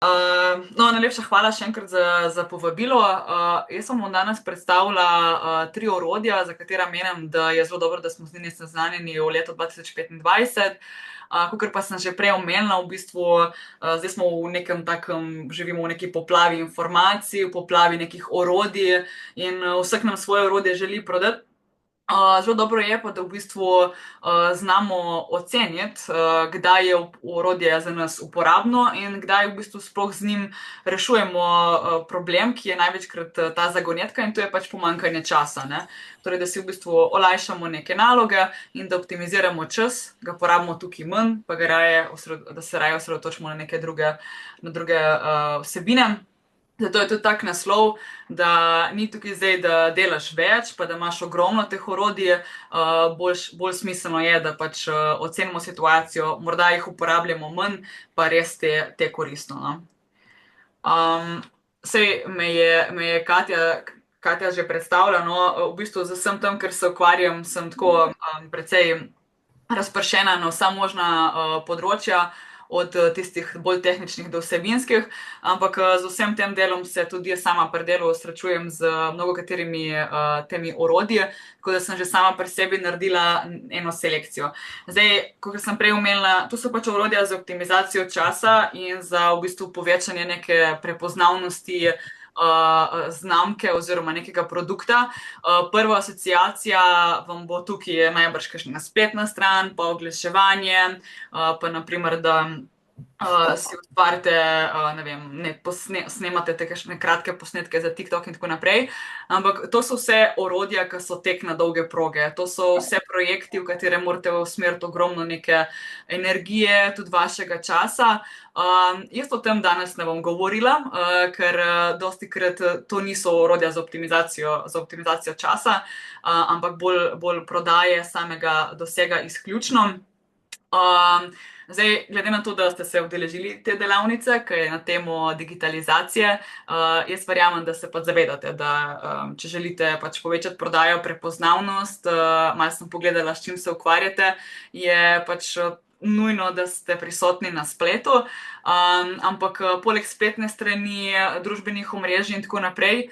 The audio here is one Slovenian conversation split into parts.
No, najlepša hvala še enkrat za povabilo. Jaz vam bom danes predstavila tri orodja, za katera menim, da je zelo dobro, da smo z njimi seznanjeni v letu 2025. Kakor pa sem že prej omenila, v bistvu zdaj smo v nekem takem, živimo v neki poplavi informacij, v poplavi nekih orodij in vsak nam svoje orodje želi prodati. Zelo dobro je pa, da v bistvu znamo oceniti, kdaj je orodje za nas uporabno in kdaj v bistvu sploh z njim rešujemo problem, ki je največkrat ta zagonetka in to je pač pomanjkanje časa, ne. Torej, da si v bistvu olajšamo neke naloge in da optimiziramo čas, ga porabimo tukaj manj, pa da se raje osredotočimo na neke druge vsebine. Zato je tudi tak naslov, da ni tukaj zdaj, da delaš več, pa da imaš ogromno teh orodij, bolj smiselno je, da pač ocenimo situacijo, morda jih uporabljamo manj, pa res te koristno, no. Saj me je Katja že predstavila, no, v bistvu z vsem tem, ker se ukvarjam, sem tako precej razpršena na vsa možna področja, od tistih bolj tehničnih do vsebinskih, ampak z vsem tem delom se tudi jaz sama pri delu srečujem z mnogokaterimi temi orodji, tako da sem že sama pri sebi naredila eno selekcijo. Zdaj, kakor sem prej omenila, to so pač orodja za optimizacijo časa in za v bistvu povečanje neke prepoznavnosti znamke oziroma nekega produkta. Prva asociacija vam bo tukaj najbrž kakšna spletna stran, pa oglaševanje, pa na primer, da si ustvarite, ne vem, snemate te kakšne kratke posnetke za TikTok in tako naprej. Ampak to so vse orodja, ki so tek na dolge proge. To so vse projekti, v katere morate usmeriti ogromno neke energije, tudi vašega časa. Jaz o tem danes ne bom govorila, ker dostikrat to niso orodja za optimizacijo časa, ampak bolj prodaje samega dosega izključno. Zdaj, glede na to, da ste se udeležili te delavnice, ki je na temo digitalizacije, jaz verjamem, da se pač zavedate, da če želite pač povečati prodajo, prepoznavnost, malo sem pogledala, s čim se ukvarjate, je pač nujno, da ste prisotni na spletu, ampak poleg spletne strani, družbenih omrežij in tako naprej,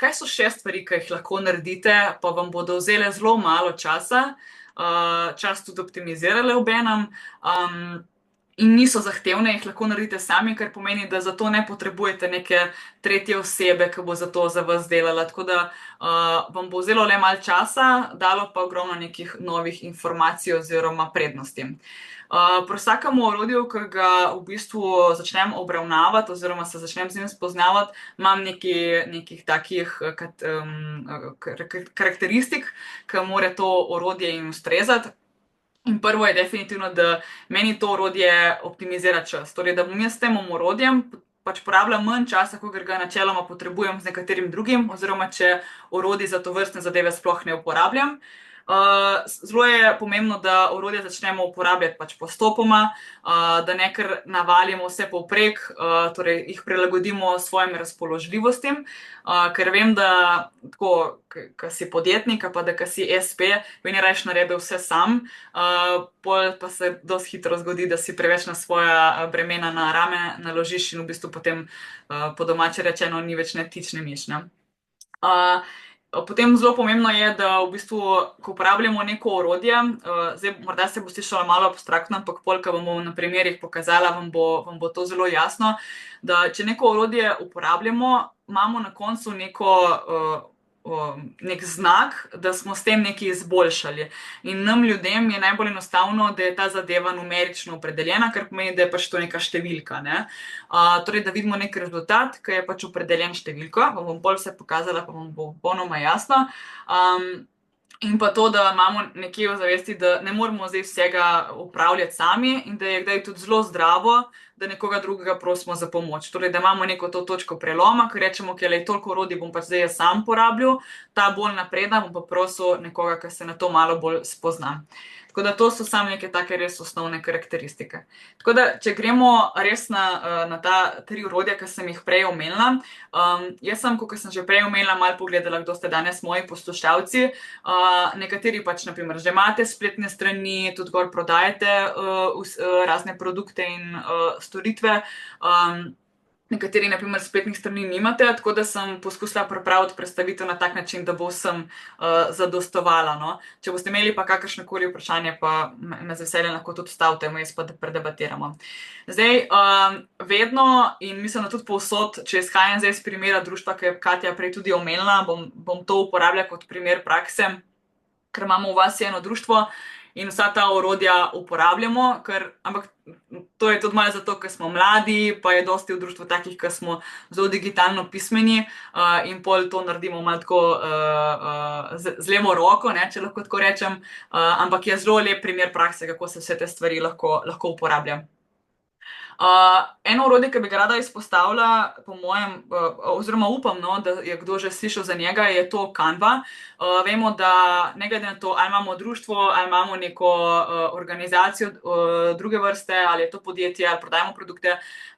kaj so še stvari, ki jih lahko naredite, pa vam bodo vzele zelo malo časa, čas tudi optimizirale obenem, in niso zahtevne, jih lahko naredite sami, kar pomeni, da za to ne potrebujete neke tretje osebe, ki bo za to za vas delala, tako da vam bo vzelo le malo časa, dalo pa ogromno nekih novih informacij oziroma prednosti. Pri vsakem orodju, ki ga v bistvu začnem obravnavati oziroma se začnem z njim spoznavati, imam nekih takih karakteristik, ki mora to orodje jim ustrezati. In prvo je definitivno, da meni to orodje optimizira čas. Torej, da bom jaz s tem orodjem pač porabila manj časa, kakor ga načeloma potrebujem z nekaterim drugim, oziroma če orodij za tovrstne zadeve sploh ne uporabljam. Zelo je pomembno, da orodja začnemo uporabljati pač postopoma, da ne kar navalimo vse povprek, torej jih prilagodimo svojim razpoložljivostim, ker vem, da tako, ko si podjetnik ali pa da ko si espe, meni rajši naredi vse sam, pol pa se dosti hitro zgodi, da si preveč na svoja bremena na rame naložiš in v bistvu potem po domače rečeno ni več ne tič ne miš, ne. Potem zelo pomembno je, da v bistvu, ko uporabljamo neko orodje, zdaj morda se bo slišalo malo abstraktno, ampak pol, ko vam bom na primerih pokazala, vam bo to zelo jasno, da če neko orodje uporabljamo, imamo na koncu nek znak, da smo s tem nekaj izboljšali. In nam ljudem je najbolj enostavno, da je ta zadeva numerično opredeljena, kar pomeni, da je pač to neka številka, ne. Torej, da vidimo neki rezultat, ki je pač opredeljen številko, vam bom pol vse pokazala, pa vam bo popolnoma jasno. In pa to, da imamo nekje v zavesti, da ne moremo zdaj vsega upravljati sami in da je kdaj tudi zelo zdravo, da nekoga drugega prosimo za pomoč. Torej, da imamo neko to točko preloma, ko rečemo, okej, toliko orodij bom pač zdaj jaz sam porabljal, ta bolj napredna bom pa prosil nekoga, ki se na to malo bolj spozna. Tako da to so samo neke take res osnovne karakteristike. Tako da, če gremo res na ta 3 orodja, ki sem jih prej omenila, jaz sem, kot sem že prej omenila, malo pogledala, kdo ste danes moji poslušalci. Nekateri pač, naprimer, že imate spletne strani, tudi gor prodajate razne produkte in storitve. Nekateri, na primer, spletnih strani nimate, tako da sem poskusila pripraviti predstavitev na tak način, da bo vsem zadostovala. No. Če boste imeli pa kakršnekoli vprašanje, pa me z veseljem lahko tudi stavite, vmes pa da predebatiramo. Zdaj, vedno in mislim, da tudi povsod, če izhajam zdaj iz primera društva, ki je Katja prej tudi omenila, bom to uporabljala kot primer prakse, ker imamo v vasi eno društvo in vsa ta orodja uporabljamo, ampak to je tudi malo zato, ker smo mladi, pa je dosti v društvu takih, ki smo zelo digitalno pismeni in pol to naredimo malo tako z levo roko, ne, če lahko tako rečem, ampak je zelo lep primer prakse, kako se vse te stvari lahko uporablja. Eno orodje, ki bi ga rada izpostavila, po mojem, oziroma upam, no, da je kdo že slišal za njega, je to Canva. Vemo, da ne glede na to, ali imamo društvo, ali imamo neko organizacijo druge vrste, ali je to podjetje, ali prodajamo produkte,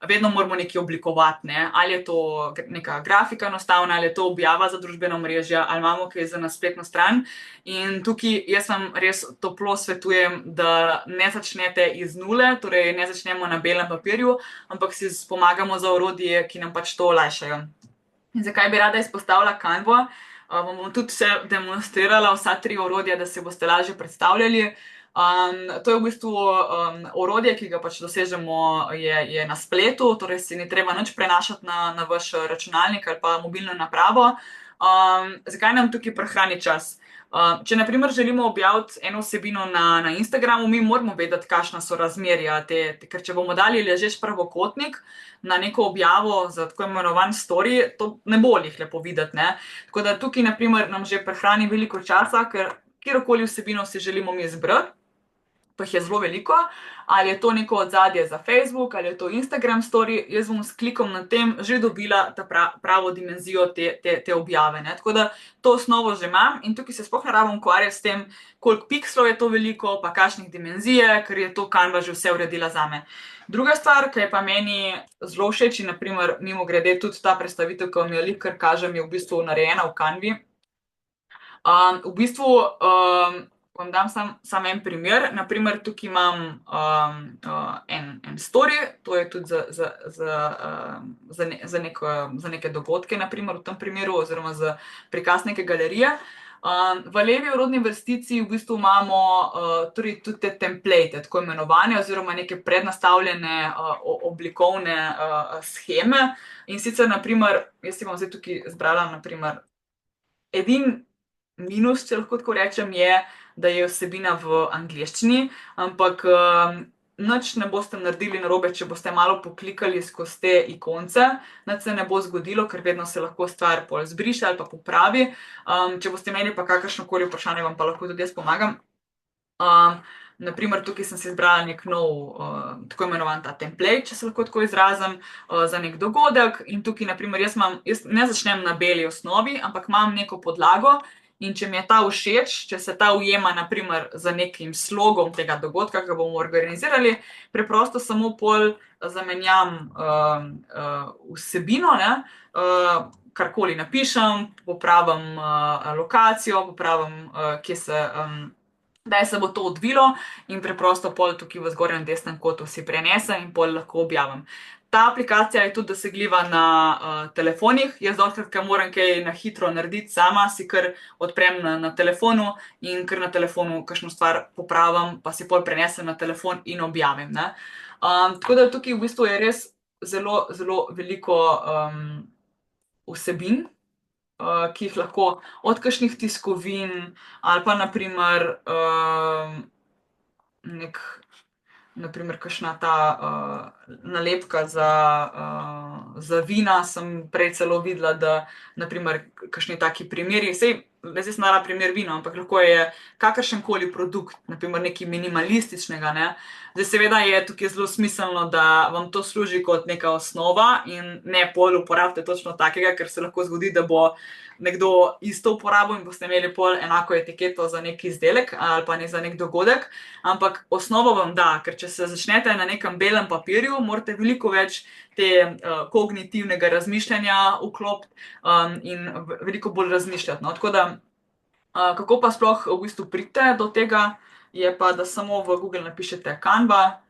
vedno moramo nekaj oblikovati, ne? Ali je to neka grafika enostavna, ali je to objava za družbena omrežja, ali imamo kaj za na spletno stran. In tukaj jaz vam res toplo svetujem, da ne začnete iz nule, torej ne začnemo na belem papirju, ampak si pomagamo za orodje, ki nam pač to olajšajo. In zakaj bi rada izpostavila Canvo? Vam bom tudi še demonstrirala vsa 3 orodja, da se boste lažje predstavljali. To je v bistvu orodje, ki ga pač dosežemo je na spletu, torej si ni treba nič prenašati na vaš računalnik ali pa mobilno napravo. Zakaj nam tukaj prihrani čas? Če na primer želimo objaviti eno vsebino na Instagramu, mi moramo vedeti, kakšna so razmerja, ker če bomo dali ležeč pravokotnik na neko objavo za tako imenovan story, to ne bo jih lepo videti, ne. Tako da tukaj na primer nam že prihrani veliko časa, ker kjerokoli vsebino si želimo mi izbrati, pa jih je zelo veliko, ali je to neko odzadje za Facebook, ali je to Instagram story, jaz bom s klikom na tem že dobila ta pravo dimenzijo te objave, ne. Tako da to osnovo že imam in tukaj se sploh ne rabim ukvarjati s tem, koliko pikslov je to veliko, pa kakšnih dimenzije, ker je to Canva že vse uredila zame. Druga stvar, ki je pa meni zelo všeč in na primer mimogrede tudi ta predstavitev, ki vam jo kar kažem, je v bistvu narejena v Canvi. V bistvu vam dam samo en primer. Na primer, tukaj imam en story, to je tudi za neke dogodke, na primer v tem primeru, oziroma za prikaz neke galerije. V levi orodni vrstici v bistvu imamo tudi te template, tako imenovane, oziroma neke prednastavljene oblikovne sheme. In sicer, na primer, jaz si bom zdaj tukaj izbrala, na primer, edini minus, če lahko tako rečem, je, da je vsebina v angleščini, ampak nič ne boste naredili narobe, če boste malo poklikali skozi te ikonce, nič se ne bo zgodilo, ker vedno se lahko stvar pol zbriše ali pa popravi. Če boste imeli pa kakršnokoli vprašanje, vam pa lahko tudi jaz pomagam. Na primer, tukaj sem si izbrala nek nov, tako imenovan ta template, če se lahko tako izrazim, za nek dogodek in tukaj, na primer, jaz ne začnem na beli osnovi, ampak imam neko podlago in če mi je ta všeč, če se ta ujema, na primer, z nekim slogom tega dogodka, ki ga bomo organizirali, preprosto samo pol zamenjam vsebino, ne, karkoli napišem, popravim lokacijo, popravim, kdaj se bo to odvilo in preprosto pol tukaj v zgornjem desnem kotu si prenesem in pol lahko objavim. Ta aplikacija je tudi dosegljiva na telefonih. Jaz dostikrat, ko moram kaj na hitro narediti sama, si kar odprem na telefonu in kar na telefonu kakšno stvar popravim, pa si pol prenesem na telefon in objavim, ne. Tako da tukaj v bistvu je res zelo, zelo veliko vsebin, ki jih lahko od kakšnih tiskovin ali pa na primer na primer kakšna ta nalepka za vina, sem prej celo videla, da na primer kakšni taki primeri, saj zdaj sem dala primer vino, ampak lahko je kakršenkoli produkt, naprimer nekaj minimalističnega, ne. Zdaj seveda je tukaj zelo smiselno, da vam to služi kot neka osnova in ne pol uporabite točno takega, ker se lahko zgodi, da bo nekdo isto uporabil in boste imeli pol enako etiketo za neki izdelek ali pa ne za nek dogodek, ampak osnovo vam da, ker če se začnete na nekem belem papirju, morate veliko več te kognitivnega razmišljanja vklopiti in veliko bolj razmišljati, no. Tako da, kako pa sploh v bistvu pridete do tega, je pa, da samo v Google napišete Canva,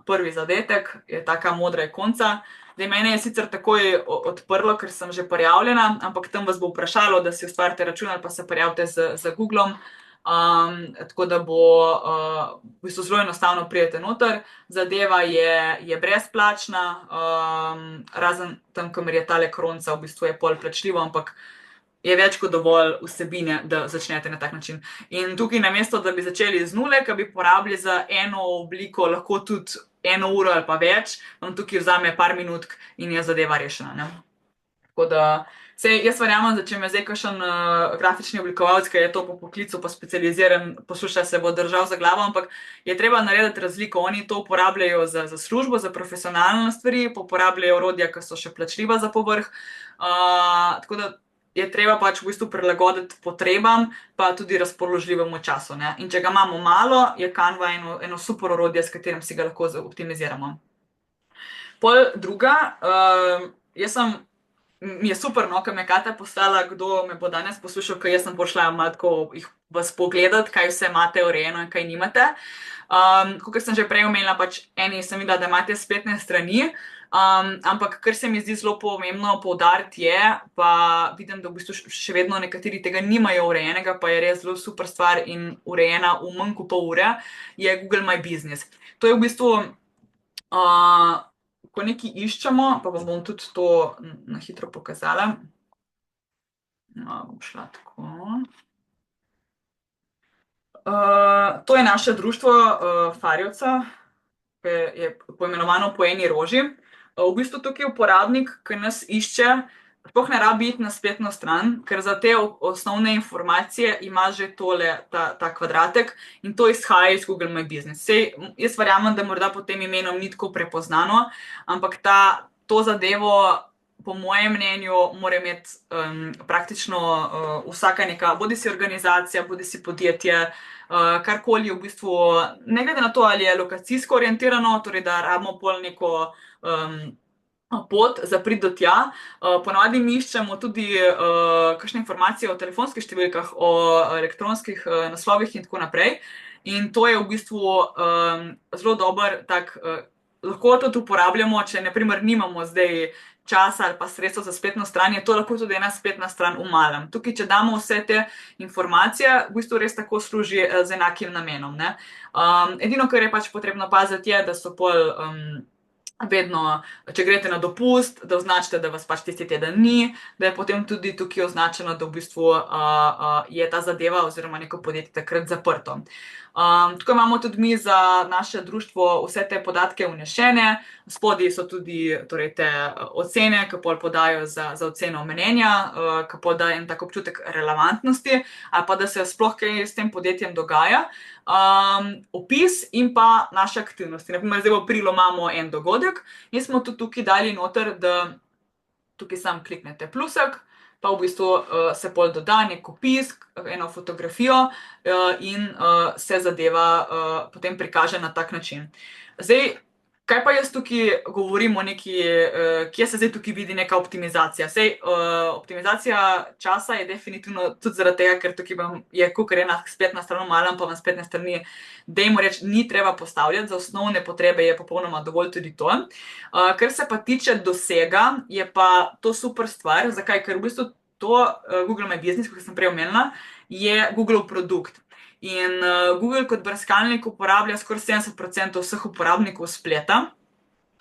prvi zadetek je taka modra ikonca. Zdaj, mene je sicer takoj odprlo, ker sem že prijavljena, ampak tam vas bo vprašalo, da si ustvarite račun ali pa se prijavite z Googlom. Tako da bo v bistvu zelo enostavno prijete noter. Zadeva je brezplačna, razen tam, kamor je tale kronca, v bistvu je pol plačljivo, ampak je več kot dovolj vsebine, da začnete na tak način. In tukaj namesto, da bi začeli z nule, ki bi porabili za eno obliko, lahko tudi 1 uro ali pa več, vam tukaj vzame par minutk in je zadeva rešena, ne. Tako da, saj jaz verjamem, da če me zdaj kakšen grafični oblikovalec, ki je to po poklicu pa specializiran, posluša, se bo držal za glavo, ampak je treba narediti razliko. Oni to uporabljajo za službo, za profesionalne stvari, pa uporabljajo orodja, ki so še plačljiva za povrh. Tako da je treba pač v bistvu prilagoditi potrebam, pa tudi razpoložljivemu času, ne. In če ga imamo malo, je Canva eno super orodje, s katerim si ga lahko optimiziramo. Pol druga, mi je super, no, ker me je Katja poslala, kdo me bo danes poslušal, ker jaz sem prišla malo tako vas pogledati, kaj vse imate urejeno in kaj nimate. Kakor sem že prej omenila, pač eni sem videla, da imate spletne strani, ampak kar se mi zdi zelo pomembno poudariti je, pa vidim, da v bistvu še vedno nekateri tega nimajo urejenega, pa je res zelo super stvar in urejena v manj kot pol ure, je Google My Business. To je v bistvu, ko nekaj iščemo, pa vam bom tudi to na hitro pokazala. Bom šla tako. To je naše društvo Farjevca, ki je poimenovano Po eni roži. V bistvu tukaj uporabnik, ki nas išče, sploh ne rabi iti na spletno stran, ker za te osnovne informacije ima že tole, ta kvadratek in to izhaja iz Google My Business. Saj jaz verjamem, da morda pod tem imenom ni tako prepoznano, ampak to zadevo, po mojem mnenju, mora imeti praktično vsaka neka, bodisi organizacija, bodisi podjetje, karkoli v bistvu, ne glede na to, ali je lokacijsko orientirano, torej da rabimo pol neko pot za priti do tja. Ponavadi mi iščemo tudi kakšne informacije o telefonskih številkah, o elektronskih naslovih in tako naprej. In to je v bistvu zelo dober tak, lahko tudi uporabljamo, če na primer nimamo zdaj časa ali pa sredstev za spletno stran, je to lahko tudi ena spletna stran v malem. Tukaj, če damo vse te informacije, v bistvu res tako služi z enakim namenom, ne. Edino, kar je pač potrebno paziti, je, da so pol vedno, če greste na dopust, da označite, da vas pač tisti teden ni, da je potem tudi tukaj označeno, da v bistvu je ta zadeva oziroma neko podjetje takrat zaprto. Tako imamo tudi mi za naše društvo vse te podatke vnesene, spodaj so tudi torej te ocene, ki pol podajo za oceno mnenja, ki pol dajo en tak občutek relevantnosti, ali pa da se sploh kaj s tem podjetjem dogaja. Opis in pa naše aktivnosti. Na primer, zdaj v aprilu imamo en dogodek in smo tudi tukaj dali noter, da tukaj samo kliknete plusek, pa v bistvu se pol doda nek opis, eno fotografijo in se zadeva potem prikaže na tak način. Zdaj, kaj pa jaz tukaj govorim o neki, kje se zdaj tukaj vidi neka optimizacija? Saj optimizacija časa je definitivno tudi zaradi tega, ker tukaj vam je kakor ena spletna stran v malem, pa vam spletne strani, dajmo reči, ni treba postavljati, za osnovne potrebe je popolnoma dovolj tudi to. Kar se pa tiče dosega, je pa to super stvar. Zakaj? Ker v bistvu to Google My Business, kot sem prej omenila, je Googlov produkt. In Google kot brskalnik uporablja skoraj 70% vseh uporabnikov spleta.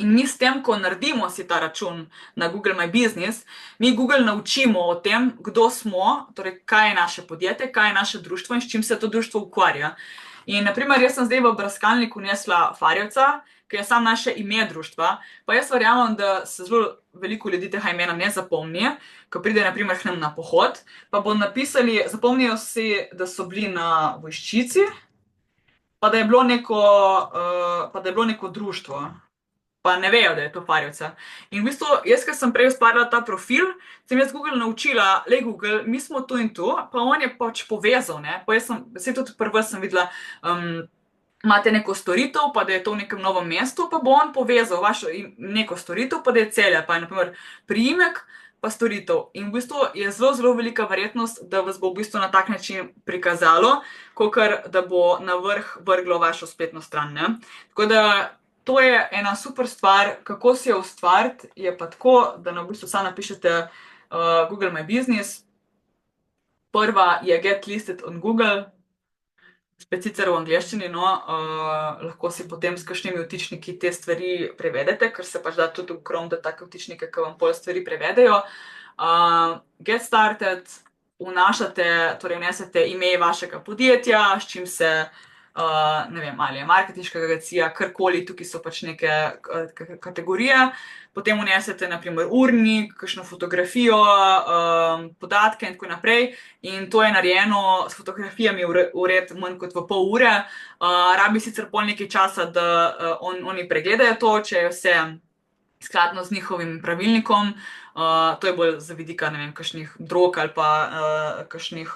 In mi s tem, ko naredimo si ta račun na Google My Business, mi Google naučimo o tem, kdo smo, torej kaj je naše podjetje, kaj je naše društvo in s čim se to društvo ukvarja. In na primer, jaz sem zdaj v brskalnik vnesla Farjevca, ki je samo naše ime društva. Pa jaz verjamem, da se zelo veliko ljudi tega imena ne zapomni, ko pride naprimer k nam na pohod, pa bodo napisali, zapomnijo si, da so bili na Vojščici, pa da je bilo neko društvo. Pa ne vejo, da je to Farjevca. In v bistvu, jaz, ker sem prej ustvarjala ta profil, sem jaz Google naučila, le Google, mi smo tu in tu, pa on je pač povezal, ne. Pa jaz se tudi prvo sem videla, imate neko storitev, pa da je to v nekem novem mestu, pa bo on povezal vašo neko storitev, pa da je Celje, pa je na primer priimek, pa storitev. In v bistvu je zelo, zelo velika verjetnost, da vas bo v bistvu na tak način prikazalo, kakor da bo na vrh vrglo vašo spletno stran, ne. Tako da to je ena super stvar, kako si jo ustvariti, je pa tako, da v bistvu samo napišete Google My Business. Prva je Get Listed on Google, spet sicer v angleščini, no, lahko si potem s kakšnimi vtičniki te stvari prevedete, ker se pač da tudi v Chrome dati take vtičnike, ki vam pol stvari prevedejo. Get started, torej vnesete ime vašega podjetja, s čim se, ne vem, ali je marketinška agencija, karkoli, tukaj so pač neke kategorije. Potem vnesete na primer urnik, kakšno fotografijo, podatke in tako naprej. In to je narejeno s fotografijami vred manj kot v pol ure. Rabi sicer pol nekaj časa, da oni pregledajo to, če je vse skladno z njihovim pravilnikom. To je bolj z vidika, ne vem, kakšnih drog ali pa kakšnih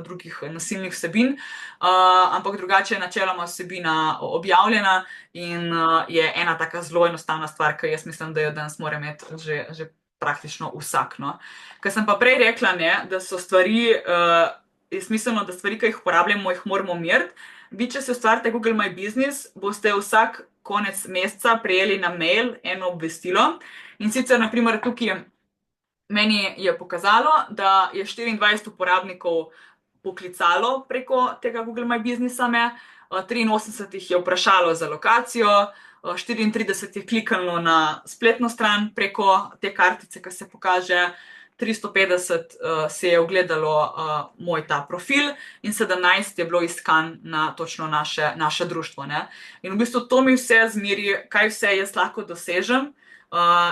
drugih nasilnih vsebin. Ampak drugače je načeloma vsebina objavljena in je ena taka zelo enostavna stvar, ki jaz mislim, da jo danes mora imeti že praktično vsak, no. Ker sem pa prej rekla, ne, da so stvari, je smiselno, da stvari, ki jih uporabljamo, jih moramo meriti. Vi, če si ustvarite Google My Business, boste vsak konec meseca prejeli na mail eno obvestilo. In sicer, na primer, tukaj meni je pokazalo, da je 24 uporabnikov poklicalo preko tega Google My Businessa me, 83 jih je vprašalo za lokacijo, 34 je kliknilo na spletno stran preko te kartice, ki se pokaže, 350 se je ogledalo moj ta profil in 17 je bilo iskan na točno naše društvo, ne. In v bistvu to mi vse zmeri, kaj vse jaz lahko dosežem,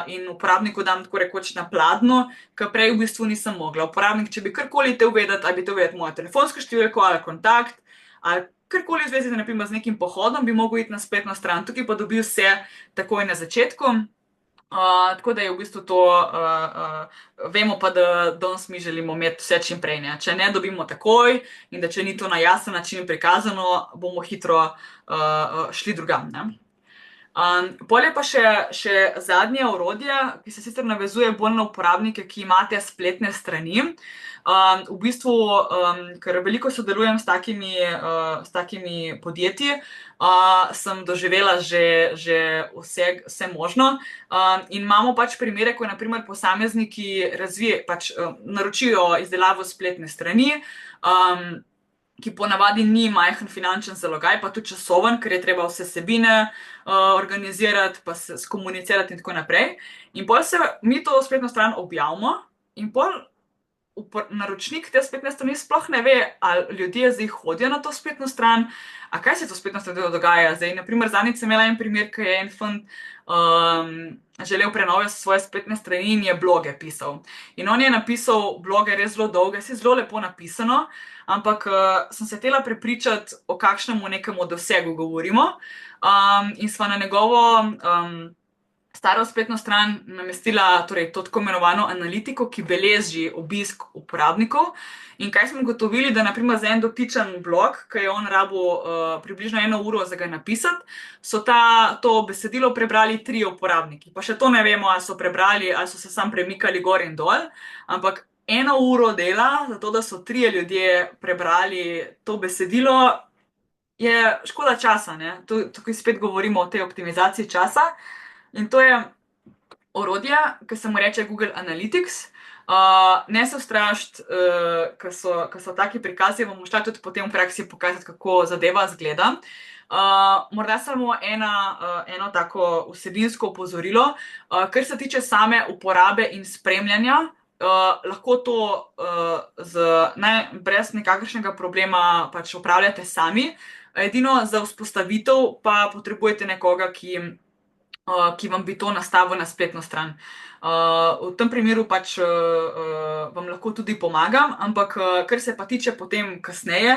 in uporabniku dam tako rekoč na pladnju, ker prej v bistvu nisem mogla. Uporabnik, če bi karkoli hotel vedeti, ali bi hotel vedeti mojo telefonsko številko ali kontakt, ali karkoli v zvezi na primer z nekim pohodom, bi mogel iti na spletno stran, tukaj pa dobi vse takoj na začetku. Tako da je v bistvu to, vemo pa, da danes mi želimo imeti vse čim prej, ne. Če ne dobimo takoj in da če ni to na jasen način prikazano, bomo hitro šli drugam, ne. Pol je pa še zadnje orodje, ki se sicer navezuje bolj na uporabnike, ki imate spletne strani. V bistvu, ker veliko sodelujem s takimi podjetji, sem doživela že vse možno. In imamo pač primere, ko na primer posamezniki pač naročijo izdelavo spletne strani, ki ponavadi ni majhen finančen zalogaj, pa tudi časoven, ker je treba vse vsebine organizirati, pa se skomunicirati in tako naprej. In pol se mi to spletno stran objavimo in pol naročnik te spletne strani sploh ne ve, ali ljudje zdaj hodijo na to spletno stran, a kaj se to spletno stran dogaja. Zdaj, na primer, zadnjič sem imela en primer, ko je en fant želel prenove svoje spletne strani in je bloge pisal. In on je napisal bloge res zelo dolge, saj zelo lepo napisano, ampak sem se hotela prepričati, o kakšnemu nekemu dosegu govorimo. In sva na njegovo staro spletno stran namestila torej to tako imenovano analitiko, ki beleži obisk uporabnikov. In kaj smo ugotovili, da na primer za en dotičen blog, ki je on rabil približno 1 uro za ga napisati, so to besedilo prebrali 3 uporabniki. Pa še to ne vemo, ali so prebrali, ali so se samo premikali gor in dol, ampak 1 uro dela, zato da so 3 ljudje prebrali to besedilo, je škoda časa, ne. Tukaj spet govorimo o tej optimizaciji časa. In to je orodje, ki se mu reče Google Analytics. Ne se ustrašiti, ko so taki prikazi, bom šla tudi potem v praksi pokazati, kako zadeva izgleda. Morda samo eno tako vsebinsko opozorilo, kar se tiče same uporabe in spremljanja, lahko to brez nikakršnega problema pač opravljate sami. Edino za vzpostavitev pa potrebujete nekoga, ki ki vam bi to nastavil na spletno stran. V tem primeru pač vam lahko tudi pomagam, ampak kar se pa tiče potem kasneje,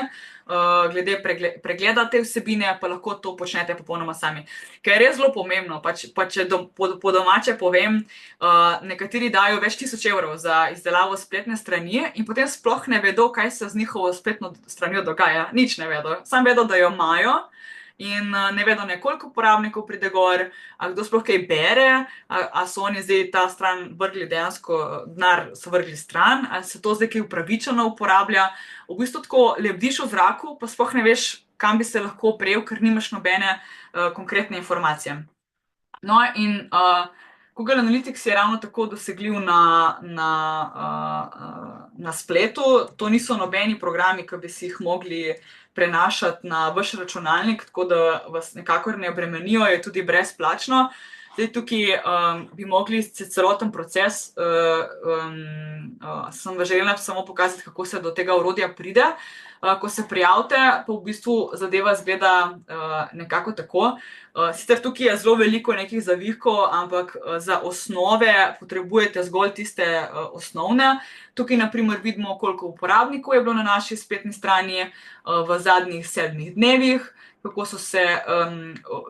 glede pregleda te vsebine, pa lahko to počnete popolnoma sami. Ker je res zelo pomembno, pa če po domače povem, nekateri dajo več tisoč evrov za izdelavo spletne strani in potem sploh ne vedo, kaj se z njihovo spletno stranjo dogaja. Nič ne vedo. Sam vedo, da jo imajo. In ne vedo, koliko uporabnikov pride gor, a kdo sploh kaj bere, a so oni zdaj ta stran vrgli dejansko, denar so vrgli stran, ali se to zdaj kaj upravičeno uporablja. V bistvu tako lebdiš v zraku, pa sploh ne veš, kam bi se lahko prijel, ker nimaš nobene konkretne informacije. No, in Google Analytics je ravno tako dosegljiv na spletu. To niso nobeni programi, ki bi si jih mogli prenašati na vaš računalnik, tako da vas nekakor ne obremenijo, je tudi brezplačno. Zdaj tukaj bi mogli celoten proces, sem vas želela samo pokazati, kako se do tega orodja pride. Ko se prijavite, pa v bistvu zadeva izgleda nekako tako. Sicer tukaj je zelo veliko nekih zavihkov, ampak za osnove potrebujete zgolj tiste osnovne. Tukaj naprimer vidimo, koliko uporabnikov je bilo na naši spletni strani v zadnjih 7 dnevih, kako so se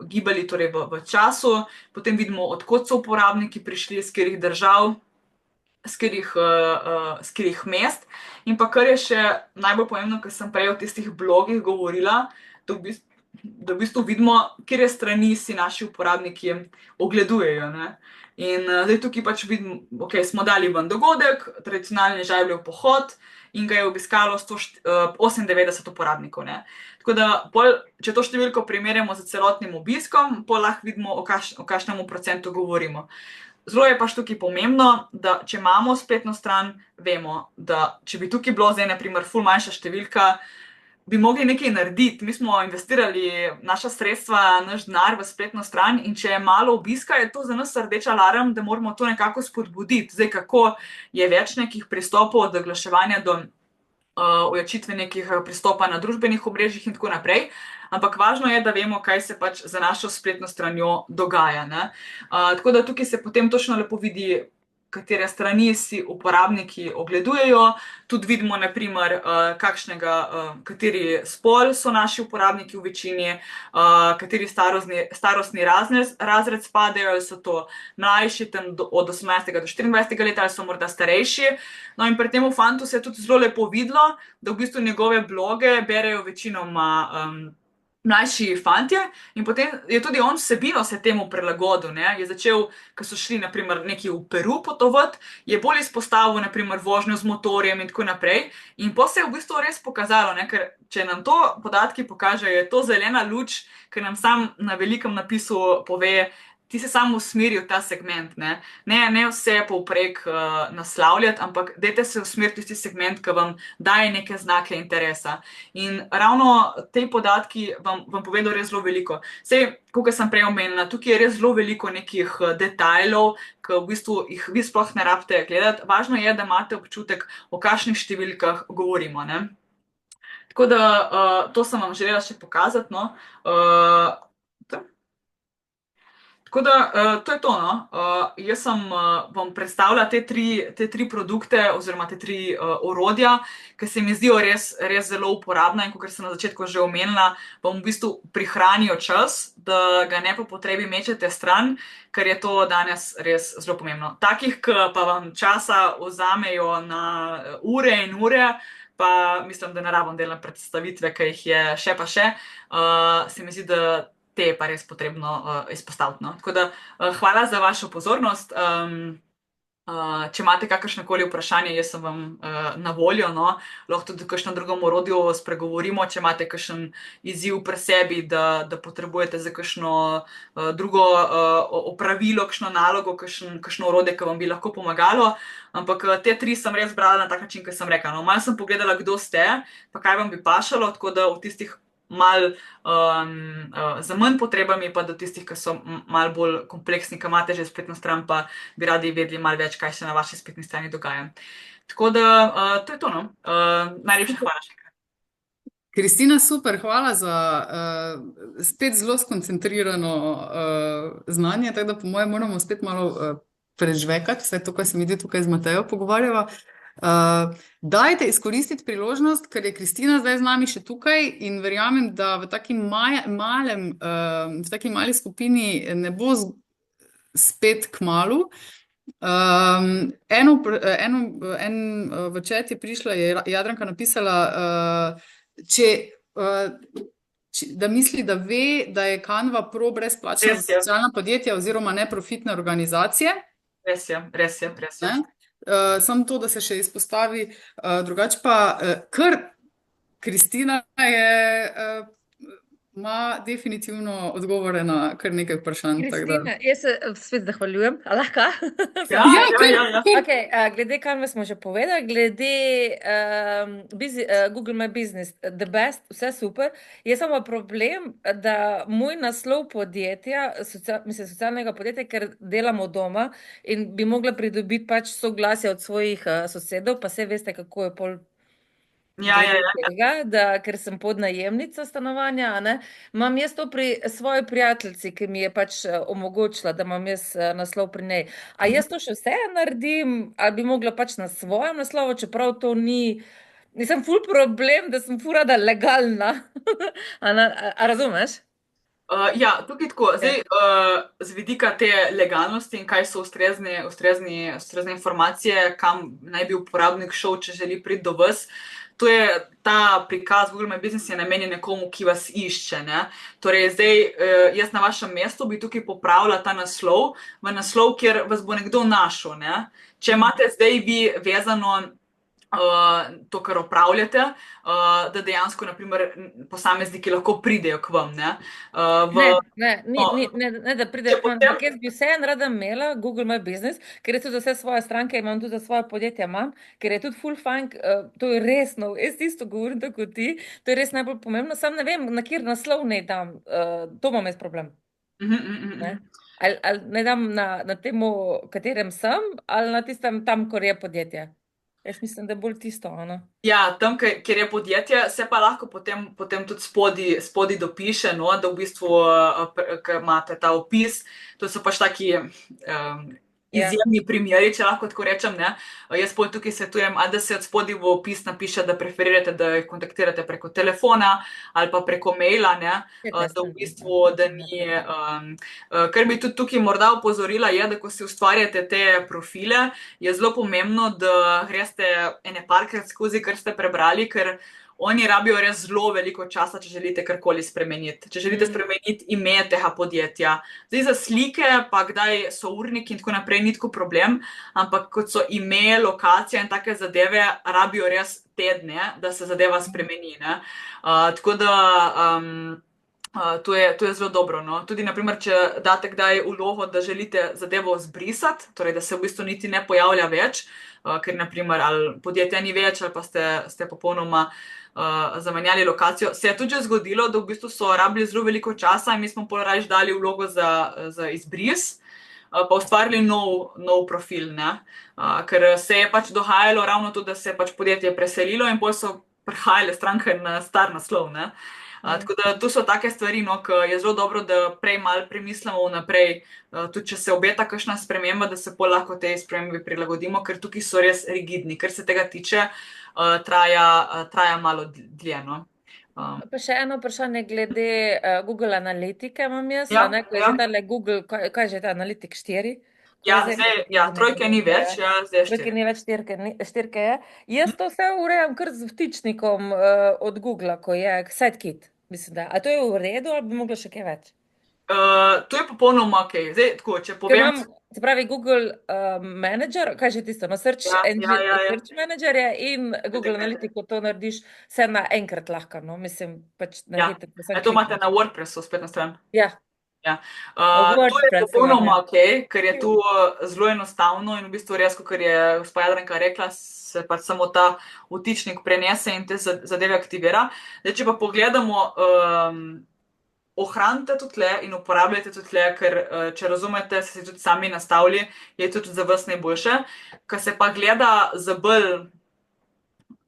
gibali torej v času. Potem vidimo, od kod so uporabniki prišli, z katerih držav, z katerih mest. In pa kar je še najbolj pomembno, ker sem prej o tistih blogih govorila, da v bistvu vidimo, katere strani si naši uporabniki ogledujejo. Ne? In zdaj tukaj pač vidimo, ok, smo dali ven dogodek, tradicionalni žajbljev pohod in ga je obiskalo 198 uporabnikov. Ne? Tako da, če to številko primerjamo z celotnim obiskom, lahko vidimo, o kakšnem procentu govorimo. Zelo je pač tukaj pomembno, da če imamo spletno stran, vemo, da če bi tukaj bilo zdaj, naprimer, ful manjša številka, bi mogli nekaj narediti. Mi smo investirali naša sredstva, naš denar v spletno stran in če je malo obiska, je to za nas rdeč alarm, da moramo to nekako spodbuditi. Zdaj, kako je več nekih pristopov od oglaševanja do ojačitve nekih pristopa na družbenih omrežjih in tako naprej. Ampak važno je, da vemo, kaj se pač za našo spletno stranjo dogaja. Tako da tukaj se potem točno lepo vidi, katere strani si uporabniki ogledujejo. Tudi vidimo, naprimer, kateri spol so naši uporabniki v večini, kateri starostni razred spadajo, ali so to mlajši, tam od 18. do 24. leta, ali so morda starejši. No in pri tem fantu se je tudi zelo lepo videlo, da v bistvu njegove bloge berejo večinoma mlajši fantje in potem je tudi on vsebino se temu prilagodil. Je začel, ko so šli naprimer neki v Peru potovati, je bolj izpostavil naprimer vožnjo z motorjem in tako naprej. In potem se je v bistvu res pokazalo, ker če nam to podatki pokažejo, je to zelena luč, ker nam sam na velikem napisu pove, ti se samo usmeri v ta segment. Ne vse povprek naslavljati, ampak dajte se usmeriti v tisti segment, ki vam daje neke znake interesa. In ravno te podatki vam povedo res zelo veliko. Sej, kot sem prej omenila, tukaj je res zelo veliko nekih detajlov, ki v bistvu jih vi sploh ne rabite gledati. Važno je, da imate občutek, o kakšnih številkah govorimo. Tako da to sem vam želela še pokazati. Tako da to je to. Jaz sem vam predstavila te tri produkte oziroma te tri orodja, ki se mi zdijo res zelo uporabna in kot sem na začetku že omenila, vam v bistvu prihranijo čas, da ga ne po potrebi mečete stran, ker je to danes res zelo pomembno. Takih, ki pa vam časa vzamejo na ure in ure, pa mislim, da ne rabim delati predstavitve, ki jih je še pa še, se mi zdi, da te je pa res potrebno izpostaviti. Tako da hvala za vašo pozornost. Če imate kakršnekoli vprašanje, jaz sem vam na voljo. Lahko tudi o kakšnem drugem orodju spregovorimo, če imate kakšen izziv pri sebi, da potrebujete za kakšno drugo opravilo, kakšno nalogo, kakšno orodje, ki vam bi lahko pomagalo. Ampak te tri sem res brala na tak način, kot sem rekla. Malo sem pogledala, kdo ste, pa kaj vam bi pašalo, tako da v tistih malo za manj potrebami, pa do tistih, ki so malo bolj kompleksni, ki imate že spletno stran, pa bi radi vedeli malo več, kaj se na vaši spletni strani dogaja. Tako da to je to. Najlepša hvala še enkrat. Kristina, super, hvala za spet zelo skoncentrirano znanje, tako da po mojem moramo spet malo prežvekati vse to, kar se mi zdi tukaj z Matejo pogovarjava. Dajte izkoristiti priložnost, ker je Kristina zdaj z nami še tukaj in verjamem, da v taki v taki mali skupini ne bo spet k malu. V chat je prišla, je Jadranka napisala, če, da misli, da ve, da je Canva Pro brezplačna za socialna podjetja oziroma neprofitne organizacije. Res je, res je, res je. Samo to, da se še izpostavi, drugače pa, kar Kristina ima definitivno odgovore na kar nekaj vprašanj. Kristina, jaz se spet zahvaljujem. A lahko? Ja, Okay, glede Canva smo že povedali, glede Google My Business, the best, vse super. Je samo problem, da moj naslov podjetja, socialnega podjetja, ker delamo doma in bi mogla pridobiti pač soglasje od svojih sosedov, pa se veste, kako je pol tega, ker sem podnajemnica stanovanja, imam jaz to pri svoji prijateljici, ki mi je pač omogočila, da imam jaz naslov pri njej. A jaz to še vse naredim, ali bi mogla pač na svojem naslovu, čeprav to nisem ful problem, da sem ful rada legalna. A razumeš? Ja, tukaj tako. Zdaj, z vidika te legalnosti in kaj so ustrezne informacije, kam naj bi uporabnik šel, če želi priti do vas. To je ta prikaz Google My Business je namenjen nekomu, ki vas išče. Ne? Torej, zdaj, jaz na vašem mestu bi tukaj popravila ta naslov v naslov, kjer vas bo nekdo našel. Ne? Če imate zdaj vi vezano to, kar opravljate, da dejansko, naprimer, posamezniki lahko pridejo k vam. Ne, ne, da pridejo k vam, ampak jaz bi vseeno rada imela Google My Business, ker je tudi za vse svoje stranke, imam tudi za svoje podjetje, ker je tudi full fun, to je resno, jaz isto govorim tako kot ti, to je res najbolj pomembno, sam ne vem, na kjer naslov ne dam, to imam jaz problem. Ali ne dam na temu, katerem sem, ali na tistem tam, kjer je podjetje. Jaz mislim, da je bolj tisto, Ja, tam, kjer je podjetje, se pa lahko potem tudi spodi dopiše, da v bistvu, ker imate ta opis, to so pač taki izjemni primeri, če lahko tako rečem. Ne? Jaz pol tukaj svetujem, da se od spodaj v opis napiše, da preferirate, da jih kontaktirate preko telefona ali pa preko maila, ne? Da v bistvu, da ni. Kar bi tudi tukaj morda opozorila je, da ko si ustvarjate te profile, je zelo pomembno, da greste ene parkrat skozi, kar ste prebrali, ker oni rabijo res zelo veliko časa, če želite karkoli spremeniti. Če želite spremeniti ime tega podjetja. Zdaj za slike, pa kdaj so urniki in tako naprej, ni tako problem, ampak kot so ime, lokacija in take zadeve, rabijo res tedne, da se zadeva spremeni. Tako da to je zelo dobro. No? Tudi, naprimer, če date kdaj vlogo, da želite zadevo zbrisati, torej da se v bistvu niti ne pojavlja več, ker naprimer ali podjetja ni več ali pa ste popolnoma zamenjali lokacijo. Se je tudi že zgodilo, da v bistvu so rabili zelo veliko časa in mi smo pol raje dali vlogo za izbris, pa ustvarili nov profil. Ne? Ker se je pač dogajalo ravno to, da se je pač podjetje preselilo in pol so prihajale stranke na star naslov. Ne? Tako da to so take stvari, ki je zelo dobro, da prej malo premislimo vnaprej, tudi če se obeta kakšna sprememba, da se pol lahko tej spremembi prilagodimo, ker tukaj so res rigidni. Kar se tega tiče, traja malo dlje. No? Pa še eno vprašanje glede Google Analitike imam jaz, ko je že tale Google, kaj je že ta Analitik 4? Trojke ni več, zdaj je 4. Trojke ni več, štirke je. Jaz to vse urejam kar z vtičnikom od Google, ko je SiteKit, mislim da. A to je v redu ali bi mogla še kaj več? To je popolnoma ok. Zdaj, tako, če povem... Se pravi Google Manager, kaj že tisto, Search Manager je in Google Analytico to narediš vse naenkrat lahko, mislim, pač na hitro. To imate na WordPressu spet na stran? Ja. To je popolnoma ok, ker je tu zelo enostavno in v bistvu res, kot je gospa Jadranka rekla, se pač samo ta vtičnik prenese in te zadeve aktivira. Zdaj, če pa pogledamo, ohranite tudi tle in uporabljajte tudi tle, ker če razumete, se si tudi sami nastavili, je tudi za vas najboljše. Kar se pa gleda za bolj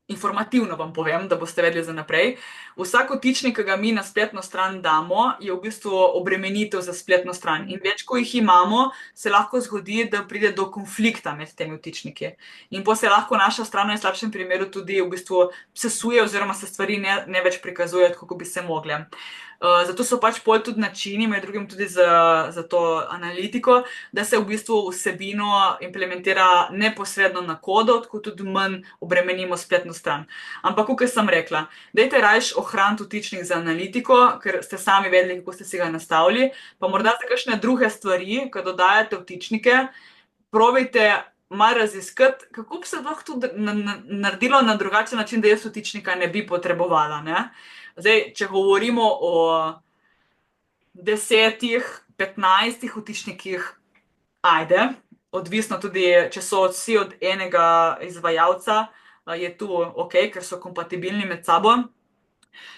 informativno, vam povem, da boste vedeli za naprej. vsak vtičnik, ki ga mi na spletno stran damo, je v bistvu obremenitev za spletno stran. In več, ko jih imamo, se lahko zgodi, da pride do konflikta med temi vtičniki. In pa se lahko naša stran v najslabšem primeru tudi v bistvu sesuje oziroma se stvari ne več prikazujejo, kako bi se mogle. Zato so pač pol tudi načini, med drugim tudi za to analitiko, da se v bistvu vsebino implementira neposredno na kodo, tako tudi manj obremenimo spletno stran. Ampak, kot sem rekla, dajte rajš ohraniti vtičnik za analitiko, ker ste sami vedeli, kako ste si ga nastavili, pa morda za kakšne druge stvari, ko dodajate vtičnike, probajte malo raziskati, kako bi se lahko to naredilo na drugačen način, da jaz vtičnika ne bi potrebovala, ne? Zdaj, če govorimo o 10, 15 vtičnikih, ajde, odvisno tudi, če so vsi od enega izvajalca, je tu ok, ker so kompatibilni med sabo.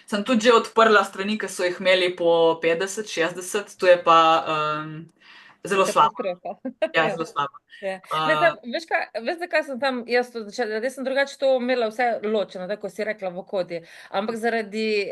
Sem tudi že odprla strani, ki so jih imeli po 50, 60, to je pa zelo slabo. Katastrofa. Ja, zelo slabo. Ja. Ne, veš, zakaj sem tam jaz to začela? Jaz sem drugače to imela vse ločeno, tako si rekla v kodi. Ampak zaradi,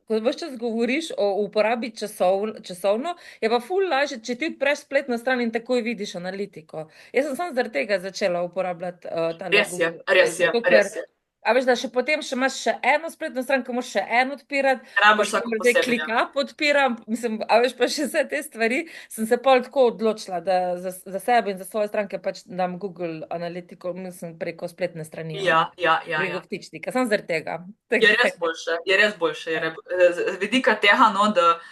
ko ves čas govoriš o uporabi časovno, je pa ful lažje, če ti odpreš spletno stran in takoj vidiš analitiko. Jaz sem samo zaradi tega začela uporabljati ta Res je, Google. res je, res je. A veš, da še potem še imaš še eno spletno stran, ko moraš še eno odpirati, Rabiš vsako zdaj posebej. ClickUp odpiram, mislim, a veš, pa še vse te stvari, sem se pol tako odločila, da za sebe in za svoje stranke pač dam Google analitiko, mislim, preko spletne strani, Ja. preko vtičnika, samo zaradi tega. Je res boljše. Z vidika tega, no, da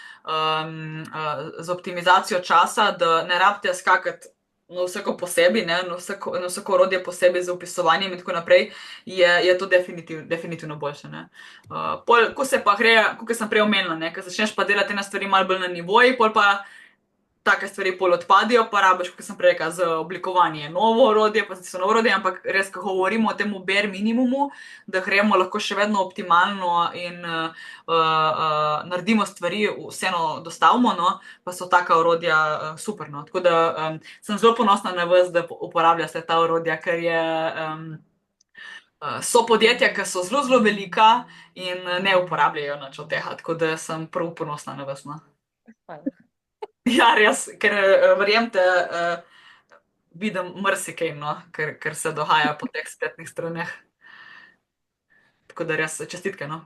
z optimizacijo časa, da ne rabite skakati na vsako posebej, ne, na vsako orodje posebej z opisovanjem in tako naprej, je to definitivno boljše, ne. Pol, ko se pa gre, kot sem prej omenila, ne, ko začneš pa delati na stvari malo bolj na nivoji, pol pa take stvari pol odpadijo, pa rabiš, kot sem prej rekla, za oblikovanje novo orodje, pa so novo orodje, ampak res, ko govorimo o tem bare minimumu, da gremo lahko še vedno optimalno in naredimo stvari, vseeno dostavimo, no, pa so taka orodja super, no. Tako da sem zelo ponosna na vas, da uporabljate ta orodja, ker je so podjetja, ki so zelo, zelo velika in ne uporabljajo nič od tega, tako da sem prav ponosna na vas, no. Hvala. Ja, res, ker verjemite, vidim marsikaj, no, ker se dogaja po teh spletnih straneh. Tako da res čestitke, no.